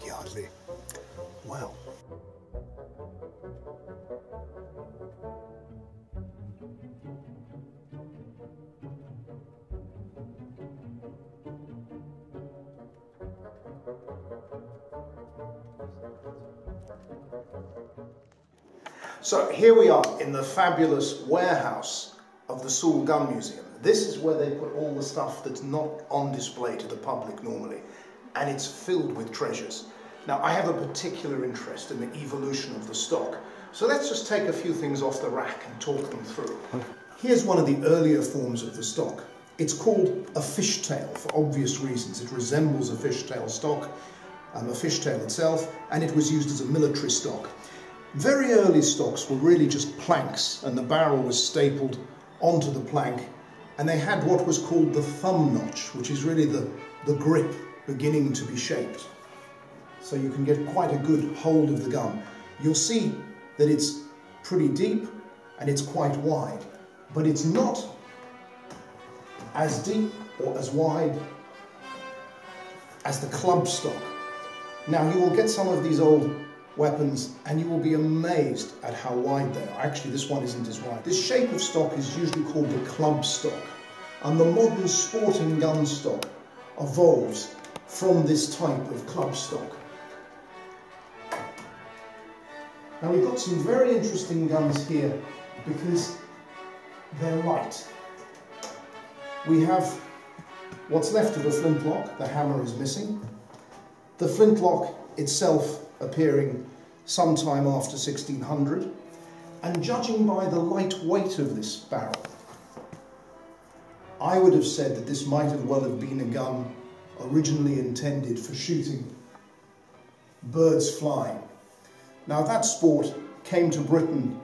Mike Yardley. Well. So here we are in the fabulous warehouse of the Suhl Gun Museum. This is where they put all the stuff that's not on display to the public normally, and it's filled with treasures. Now, I have a particular interest in the evolution of the stock, so let's just take a few things off the rack and talk them through. Here's one of the earlier forms of the stock. It's called a fishtail for obvious reasons. It resembles a fishtail stock, a fishtail itself, and it was used as a military stock. Very early stocks were really just planks, and the barrel was stapled onto the plank, and they had what was called the thumb notch, which is really the grip beginning to be shaped. So you can get quite a good hold of the gun. You'll see that it's pretty deep and it's quite wide, but it's not as deep or as wide as the club stock. Now, you will get some of these old weapons and you will be amazed at how wide they are. Actually, this one isn't as wide. This shape of stock is usually called the club stock, and the modern sporting gun stock evolves from this type of club stock. Now, we've got some very interesting guns here because they're light. We have what's left of a flintlock. The hammer is missing. The flintlock itself appearing sometime after 1600, and judging by the light weight of this barrel, I would have said that this might as well have been a gun originally intended for shooting birds flying. Now, that sport came to Britain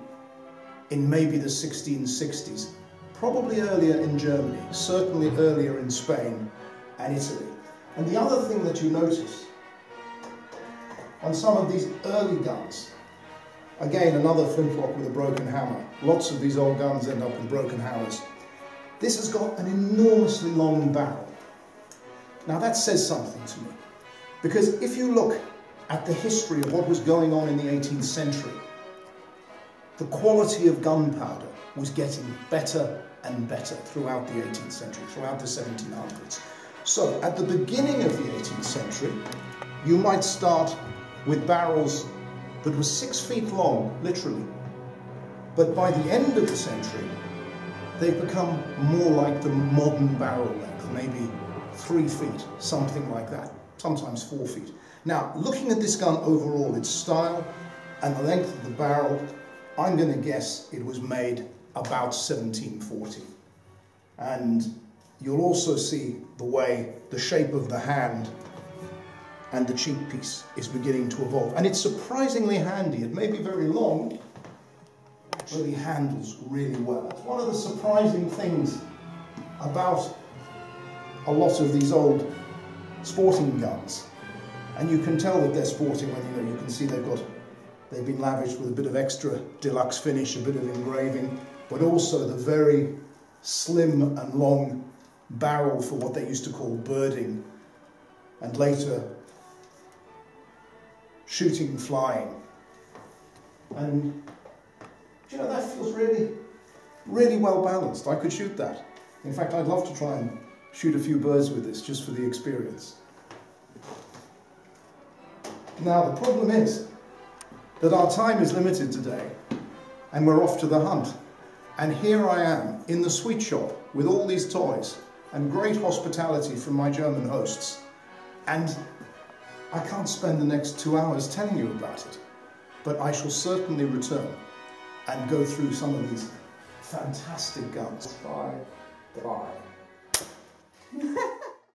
in maybe the 1660s, probably earlier in Germany, certainly earlier in Spain and Italy. And the other thing that you notice on some of these early guns, again, another flintlock with a broken hammer. Lots of these old guns end up with broken hammers. This has got an enormously long barrel. Now, that says something to me, because if you look at the history of what was going on in the 18th century, the quality of gunpowder was getting better and better throughout the 18th century, throughout the 1700s. So, at the beginning of the 18th century, you might start with barrels that were 6 feet long, literally. But by the end of the century, they've become more like the modern barrel length, maybe 3 feet, something like that, sometimes 4 feet. Now, looking at this gun overall, its style and the length of the barrel, I'm going to guess it was made about 1740. And you'll also see the way the shape of the hand and the cheek piece is beginning to evolve. And it's surprisingly handy. It may be very long, but it handles really well. It's one of the surprising things about a lot of these old sporting guns. And you can tell that they're sporting when you can see they've been lavished with a bit of extra deluxe finish, a bit of engraving, but also the very slim and long barrel for what they used to call birding, and later shooting and flying. And you know, that feels really, really well balanced. I could shoot that. In fact, I'd love to try and shoot a few birds with this just for the experience. Now, the problem is that our time is limited today and we're off to the hunt. And here I am in the sweet shop with all these toys and great hospitality from my German hosts. And I can't spend the next 2 hours telling you about it, but I shall certainly return and go through some of these fantastic guns. Bye. Bye.